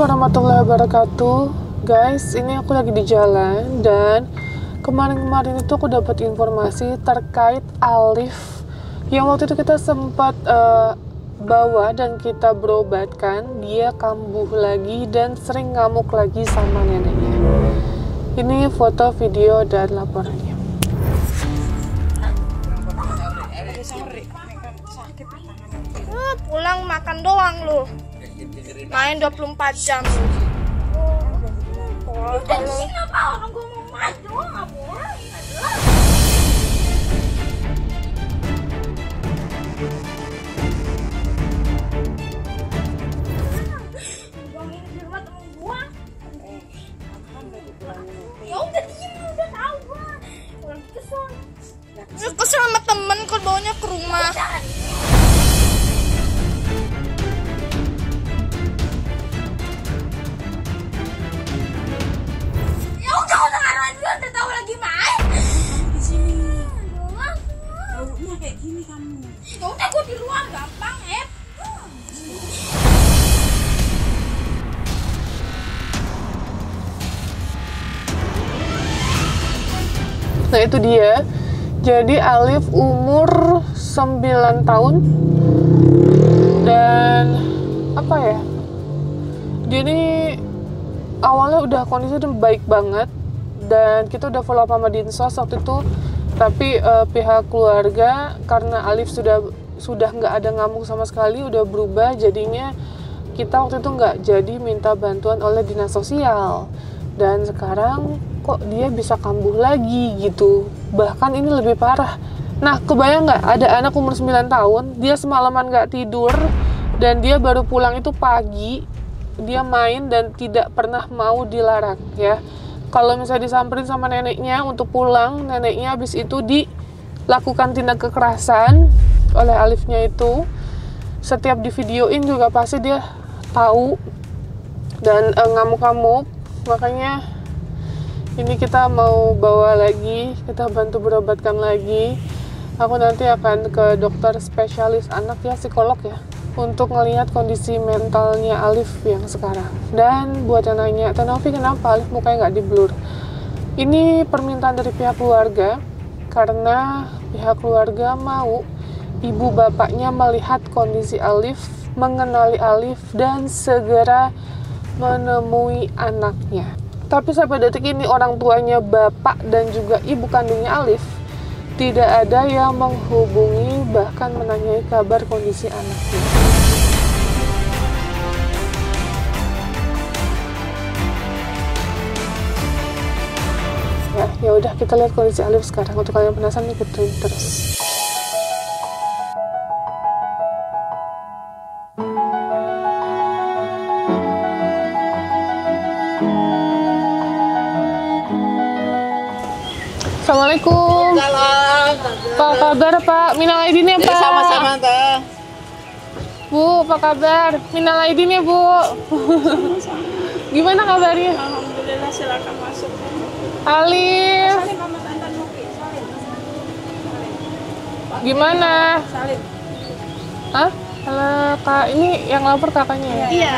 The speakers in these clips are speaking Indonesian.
warahmatullahi wabarakatuh. Guys, ini aku lagi di jalan dan kemarin-kemarin itu aku dapat informasi terkait Alif yang waktu itu kita sempat bawa dan kita berobatkan. Dia kambuh lagi dan sering ngamuk lagi sama neneknya. Ini foto, video, dan laporannya. Pulang makan doang lu. Main 24 jam lu. Kenapa orang gue mau main doang nggak boleh? Di rumah temen gua. Ya udah diem, udah tahu gua. Lagi kesel. Kesel sama temen kok bawanya ke rumah. Udah gue di luar gampang ya. Nah itu dia. Jadi Alif umur 9 tahun dan apa ya? Dia ini awalnya udah kondisi udah baik banget dan kita udah follow up sama Dinsos waktu itu. Tapi pihak keluarga karena Alif sudah nggak ada ngamuk sama sekali, udah berubah, jadinya kita waktu itu nggak jadi minta bantuan oleh dinas sosial. Dan sekarang kok dia bisa kambuh lagi gitu, bahkan ini lebih parah. Nah kebayang nggak ada anak umur 9 tahun, dia semalaman nggak tidur dan dia baru pulang itu pagi, dia main dan tidak pernah mau dilarang ya. Kalau misalnya disamperin sama neneknya untuk pulang, neneknya habis itu dilakukan tindak kekerasan oleh Alifnya itu. Setiap di videoin juga pasti dia tahu dan ngamuk-ngamuk. Makanya ini kita mau bawa lagi, kita bantu berobatkan lagi. Aku nanti akan ke dokter spesialis anak ya, psikolog ya, untuk ngelihat kondisi mentalnya Alif yang sekarang. Dan buat yang nanya, Teh Novi kenapa Alif mukanya nggak di blur? Ini permintaan dari pihak keluarga karena pihak keluarga mau ibu bapaknya melihat kondisi Alif, mengenali Alif dan segera menemui anaknya. Tapi sampai detik ini orang tuanya bapak dan juga ibu kandungnya Alif tidak ada yang menghubungi bahkan menanyai kabar kondisi anaknya. Ya udah kita lihat kondisi Alif sekarang. Untuk kalian penasaran, ikutin terus. Assalamualaikum. Salam. Apa kabar Pak? Minal aidin ya Pak. Sama-sama Teh. Bu, apa kabar? Minal aidin ya Bu. Gimana kabarnya? Alhamdulillah, silakan masuk. Alif. Salim sama Tante Novi. Salim. Gimana? Salim. Hah? Halo Kak, ini yang lapor kakaknya ya? Iya.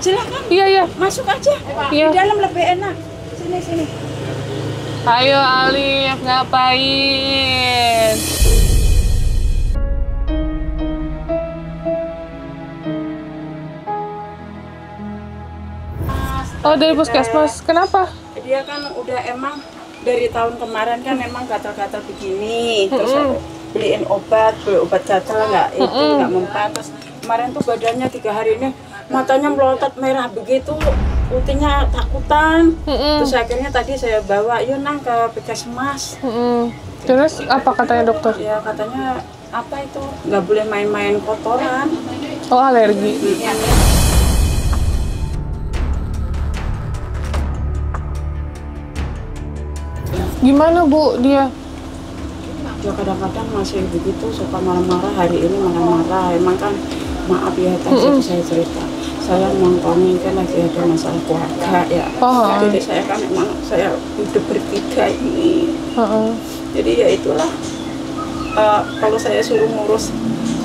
Silakan. Iya. Masuk aja. Iya. Di dalam lebih enak. Sini. Ayo Alif, ngapain? Oh dari puskesmas, kenapa? Dia kan udah emang dari tahun kemarin kan emang gatal-gatal begini. Terus aku beli obat gatal nggak mempan. Terus kemarin tuh badannya 3 hari ini matanya melotot merah begitu. Putihnya takutan, terus akhirnya tadi saya bawa yuk nang ke puskesmas. Terus apa katanya dokter? Ya katanya apa itu nggak boleh main-main kotoran. Oh alergi. Gimana Bu dia? Ya kadang-kadang masih begitu, suka marah-marah. Hari ini marah-marah. Emang kan maaf ya tadi saya cerita. Saya nontonin kan lagi ada masalah keluarga ya. Jadi saya kan emang saya hidup bertiga ini. Jadi ya itulah. Kalau saya suruh ngurus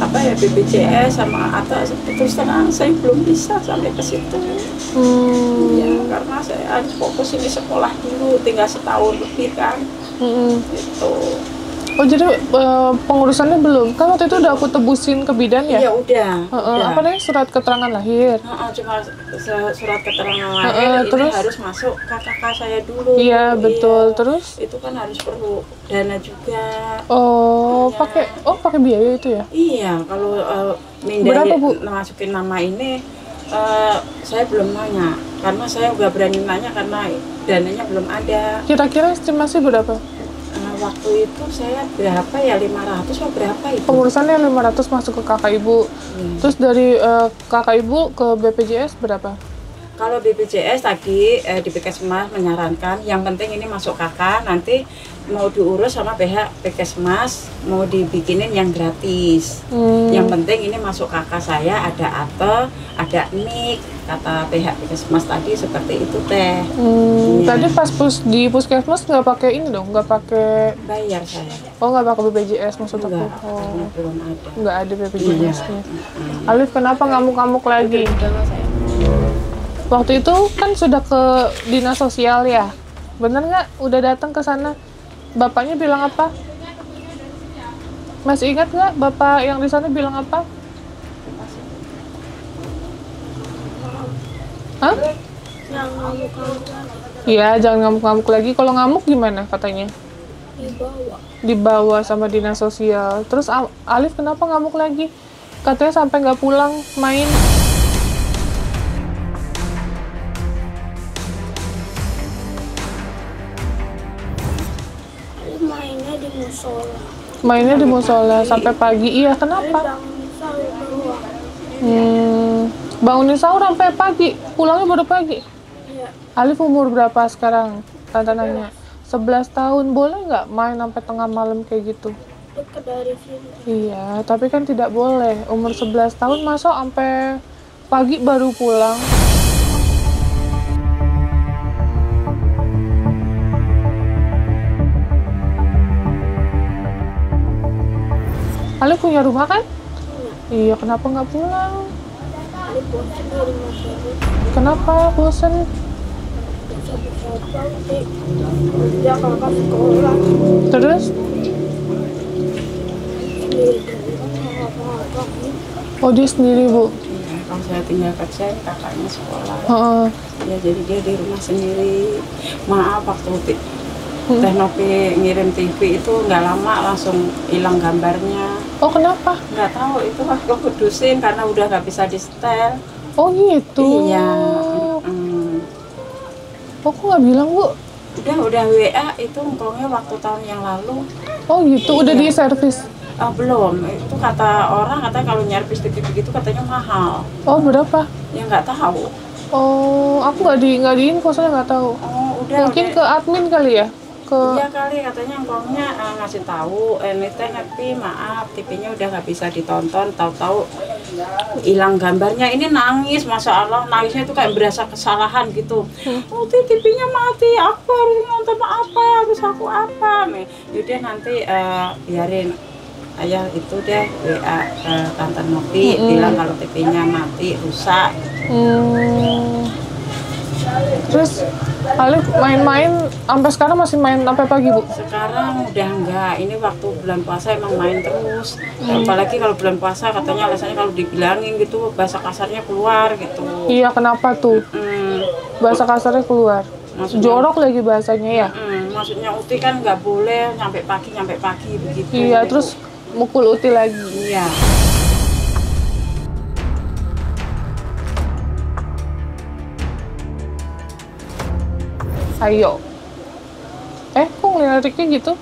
apa ya BPJS sama atau terus terang saya belum bisa sampai ke situ. Ya, karena saya harus fokus ini sekolah dulu, tinggal setahun lebih kan. Gitu. Oh jadi pengurusannya belum? Kan waktu itu udah aku tebusin ke bidan ya? Iya udah. Apa namanya, surat keterangan lahir? Cuma surat keterangan lahir ini terus? harus masuk ke kakak saya dulu. Iya betul. Terus? Itu kan harus perlu dana juga. Oh Iya. pakai biaya itu ya? Iya, kalau Berapa, Bu? masukin nama ini saya belum nanya, karena saya nggak berani nanya karena dananya belum ada. Kira-kira estimasi berapa? Waktu itu saya berapa ya, 500 atau berapa itu? Pengurusannya 500 masuk ke kakak ibu. Terus dari kakak ibu ke BPJS berapa? Kalau BPJS tadi di Puskesmas menyarankan yang penting ini masuk kakak, nanti mau diurus sama pihak Puskesmas mau dibikinin yang gratis. Yang penting ini masuk kakak saya, ada ATE, ada NIK, kata pihak Puskesmas tadi seperti itu teh. Tadi pas di Puskesmas nggak pakai ini dong, nggak pakai Bayar saya. Oh nggak pakai BPJS maksud aku? Enggak, Oh karena belum ada. nggak ada BPJS-nya. Alif kenapa ngamuk-ngamuk lagi? Waktu itu kan sudah ke dinas sosial ya, bener nggak? Udah datang ke sana, bapaknya bilang apa? Masih ingat nggak bapak yang di sana bilang apa? Hah? Yang ngamuk-ngamuk Iya, jangan ngamuk-ngamuk lagi. Kalau ngamuk gimana katanya? dibawa. Dibawa sama dinas sosial. Terus Alif kenapa ngamuk lagi? Katanya sampai nggak pulang main. Mainnya di musola. Mainnya di musola sampai pagi. Iya, kenapa? Bangun sahur doang. Bangunin sahur sampai pagi. Pulangnya baru pagi. Iya. Alif umur berapa sekarang? Tante nanya. 11 tahun. Boleh nggak main sampai tengah malam kayak gitu? Dekat dari sini. Iya, tapi kan tidak boleh. Umur 11 tahun masa sampai pagi baru pulang. Alif punya rumah kan? Iya, kenapa nggak pulang? Ini bosan di rumah terus. Kenapa bosen? Bisa kerja kakak sekolah Terus? sendiri kan apa-apa. Oh, dia sendiri, Bu. Iya, kalau saya tinggal kerja, kakaknya sekolah. Heeh. Ya jadi dia di rumah sendiri. Maaf waktu Teh Novi ngirim TV itu nggak lama langsung hilang gambarnya. Oh, kenapa? Nggak tahu itu aku kudusin karena udah nggak bisa di setel. Oh, gitu. Iya. Oh, kok nggak bilang, Bu? Udah WA itu ngkongnya waktu tahun yang lalu. Oh, gitu. Udah di servis. Belum. Itu kata orang katanya kalau nyervis TV gitu katanya mahal. Oh, berapa? Ya nggak tahu. Oh, aku nggak di info, soalnya nggak tahu. Oh udah. Mungkin ke admin kali ya? Iya kali katanya ngkongnya ngasih tahu ini teh Nepi maaf TV-nya udah nggak bisa ditonton, tahu-tahu hilang gambarnya. Ini nangis, masya Allah, nangisnya itu kayak berasa kesalahan gitu. Oh TV-nya mati, aku harus nonton apa, harus aku apa nih. Yaudah nanti biarin ayah itu deh WA ke Tante Novi bilang kalau TV-nya mati, rusak. Terus Alif main-main sampai sekarang masih main sampai pagi, Bu? Sekarang udah enggak, ini waktu bulan puasa emang main terus. Apalagi kalau bulan puasa katanya alasannya kalau dibilangin gitu bahasa kasarnya keluar gitu. Iya, kenapa tuh? Bahasa kasarnya keluar. Maksudnya- Jorok lagi bahasanya ya? Maksudnya Uti kan nggak boleh nyampe pagi begitu. Iya, terus mukul Uti lagi. Iya. Ayo. Kok ngeliriknya gitu?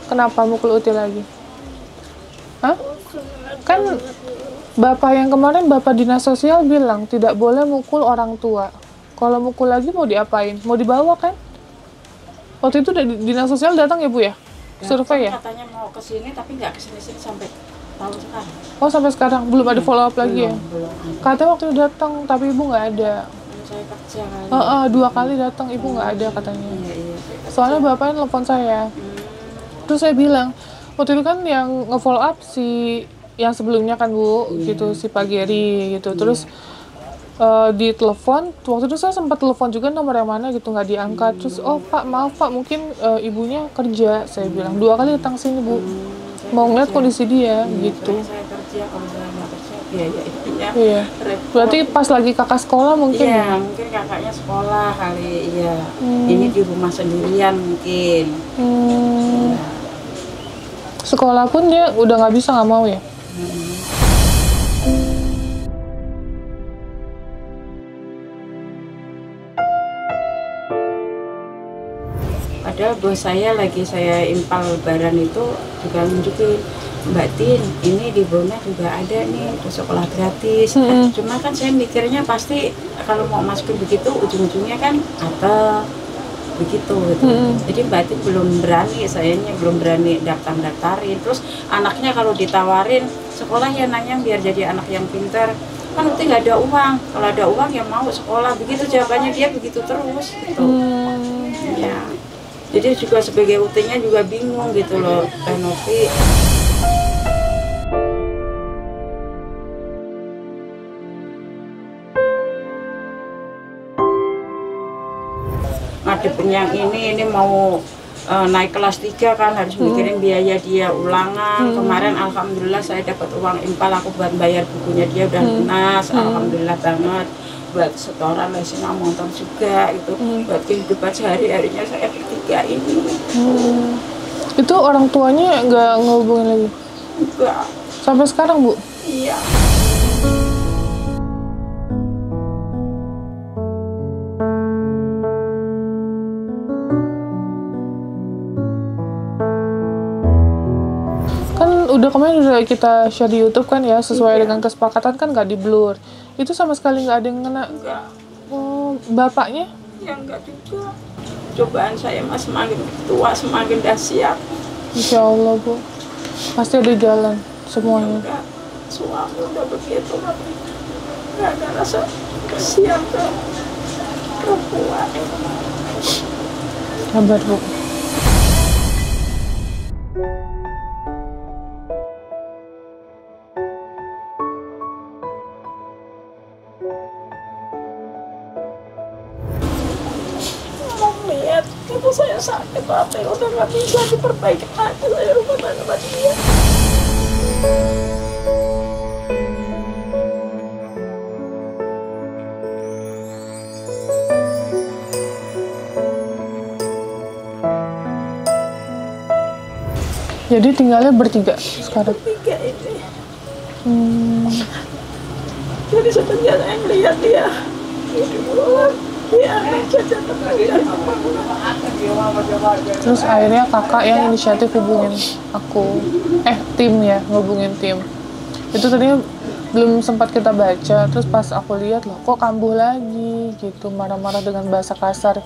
Kenapa mukul Uti lagi? Hah? Kan bapak yang kemarin, bapak dinas sosial bilang tidak boleh mukul orang tua. Kalau mukul lagi mau diapain? Mau dibawa kan? Waktu itu dinas sosial datang ya, Bu ya? Survei ya? Katanya mau ke sini tapi nggak ke sini sampai tahun sekarang. Oh, sampai sekarang belum ada follow up lagi ya? Belum ada. Katanya waktu itu datang tapi Ibu nggak ada. Saya kerja kali. 2 kali datang Ibu nggak ada katanya. Iya. Soalnya bapaknya telepon saya. Terus saya bilang, waktu itu kan yang nge-follow up si yang sebelumnya kan Bu, gitu si Pak Geri gitu. Terus di telepon, waktu itu saya sempat telepon juga nomor yang mana gitu nggak diangkat. Terus oh Pak maaf Pak mungkin ibunya kerja, saya bilang 2 kali datang sini Bu, mau ngeliat kondisi dia gitu. Saya kerja, kalau saya nggak kerja biaya ibunya Iya. repot. Berarti pas lagi kakak sekolah mungkin Iya, ya? mungkin kakaknya sekolah kali, iya. Ini di rumah sendirian mungkin. Hmm. Sekolah pun dia udah nggak bisa, nggak mau ya? Padahal bos saya lagi saya impal lebaran itu juga nunjukin, Mbak Tin, ini di Bona juga ada nih untuk sekolah gratis. Cuma kan saya mikirnya pasti kalau mau masukin begitu ujung-ujungnya kan atau begitu gitu. Jadi Mbak Tin belum berani, sayanya belum berani daftarin. Terus anaknya kalau ditawarin sekolah ya nanya biar jadi anak yang pintar. Kan nanti nggak ada uang, kalau ada uang ya mau sekolah. Begitu jawabannya dia begitu terus gitu. Ya. Jadi juga sebagai UT-nya juga bingung gitu loh, Teh Novi. Ngadepin yang ini mau naik kelas 3 kan harus mikirin biaya dia ulangan. Kemarin alhamdulillah saya dapat uang impal, aku buat bayar bukunya dia udah lunas, alhamdulillah banget. Buat setoran lesnya motor juga itu, buat kehidupan sehari-harinya saya bertiga ini. Itu orang tuanya nggak ngehubungin lagi? Enggak. Sampai sekarang Bu? Iya. Kan udah kemarin udah kita share di YouTube kan ya, sesuai dengan kesepakatan kan nggak di blur. Itu sama sekali nggak ada yang kena. Enggak. Oh, bapaknya? Ya enggak juga. Cobaan saya mas semakin tua semakin dahsyat. Insya Allah Bu, pasti ada jalan semuanya. Enggak. Suami udah begitu tapi enggak ada rasa kasihan ke perempuan. Sabar Bu. Lihat ibu saya sakit tapi udah nggak bisa diperbaiki lagi, saya rumah tangga sama dia. Jadi tinggalnya bertiga sekarang. Tiga ini. Jadi sebenarnya saya lihat dia di luar. Iya, Terus akhirnya kakak yang inisiatif hubungin aku, tim ya, ngubungin tim. Itu tadinya belum sempat kita baca, terus pas aku lihat loh, kok kambuh lagi gitu, marah-marah dengan bahasa kasar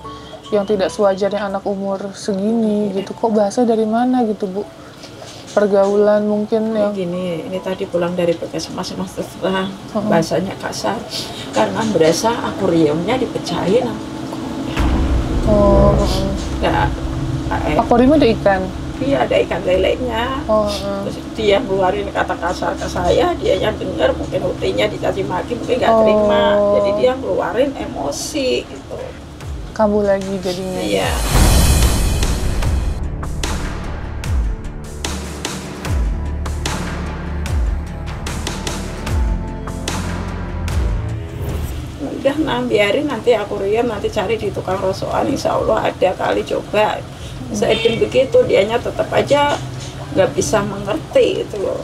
yang tidak sewajarnya anak umur segini gitu. Kok bahasa dari mana gitu Bu? Pergaulan mungkin yang gini, ini tadi pulang dari puskesmas setelah bahasanya kasar karena berasa akuariumnya dipecahin. Ya, akuarium ada ikan? Iya, ada ikan lelenya. Terus dia ngeluarin kata kasar ke saya, dia yang dengar mungkin UT-nya dikasih maki mungkin nggak terima, jadi dia ngeluarin emosi gitu. Kambuh lagi jadinya. Iya. Udah biarin nanti akuarium nanti cari di tukang rosokan, insya Allah ada kali coba. Saya begitu dianya tetap aja nggak bisa mengerti itu loh.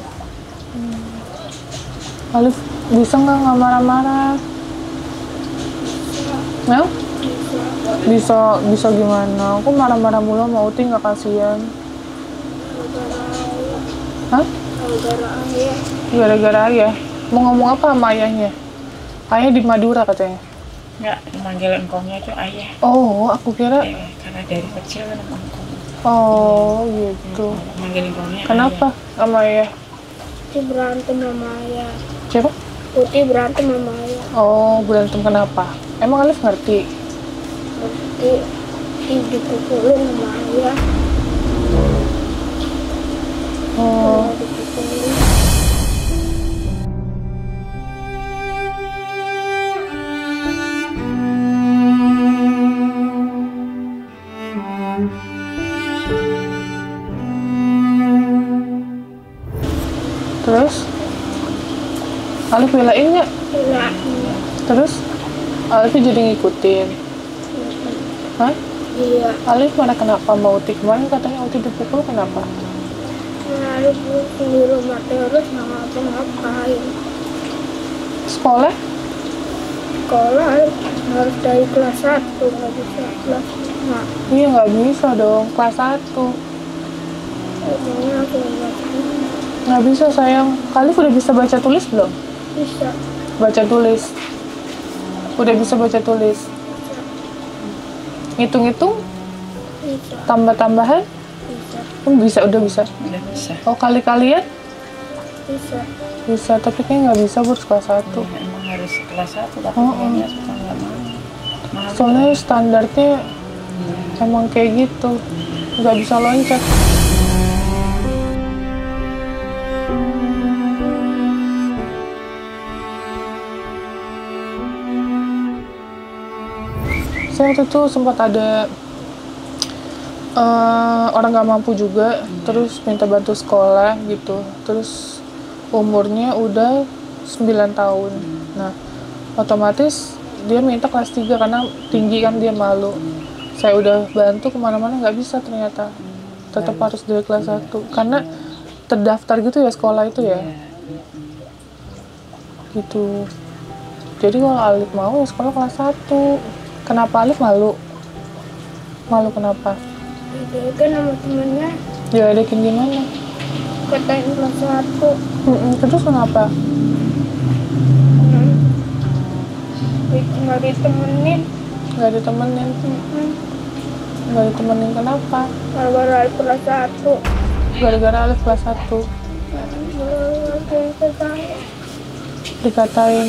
Alif bisa nggak marah-marah? Nah? Bisa gimana? Aku marah-marah mulu mau Uti nggak kasihan? Hah? Gara-gara ayah. Mau ngomong apa sama ayahnya? Ayah di Madura katanya. Enggak, manggil engkongnya itu ayah. Oh, aku kira. Karena dari kecil kan engkong. Oh, gitu. Manggil engkongnya. Kenapa sama ayah? Putih berantem sama ayah. Siapa? Putih berantem sama ayah. Oh, berantem kenapa? Emang Alif ngerti? Putih dipukulin sama ayah. Oh. Dipukulin. Alif belain nggak? Iya. Terus Alif jadi ngikutin. Hah? Iya. Alif mana kenapa mau Uti? Kemarin katanya Uti dipukul, kenapa? Harus di rumah terus nggak ngapa-ngapain. Sekolah? Sekolah harus dari kelas 1, nggak bisa kelas 5. Iya nggak bisa dong, kelas 1. Ini aku kelas 5. Nggak bisa sayang. Alif udah bisa baca tulis belum? Bisa. Baca tulis. Udah bisa baca tulis. Ngitung-ngitung? Bisa. Tambah-tambahan? Bisa. Bisa, udah bisa. Udah bisa. Oh kali-kalian? Bisa. Bisa, tapi kayak nggak bisa buat kelas 1. Emang harus kelas 1 tapi Oh, kayaknya suka nggak mau. Mahal. Soalnya standarnya emang kayak gitu. Nggak bisa loncat. Saya waktu itu sempat ada orang nggak mampu juga, terus minta bantu sekolah gitu. Terus umurnya udah 9 tahun. Nah, otomatis dia minta kelas 3 karena tinggi kan, dia malu. Saya udah bantu kemana-mana nggak bisa ternyata. Tetap harus dari kelas 1 karena terdaftar gitu ya sekolah itu ya. Gitu. Jadi kalau Alif mau ya sekolah kelas 1. Kenapa Alif malu? Malu kenapa? Didekin sama temennya, Ya adekin gimana? katain kelas 1. Terus kenapa? Nggak ditemenin. Nggak ditemenin. Nggak ditemenin kenapa? Gara-gara kelas 1. Gara-gara Alif kelas 1 dikatain.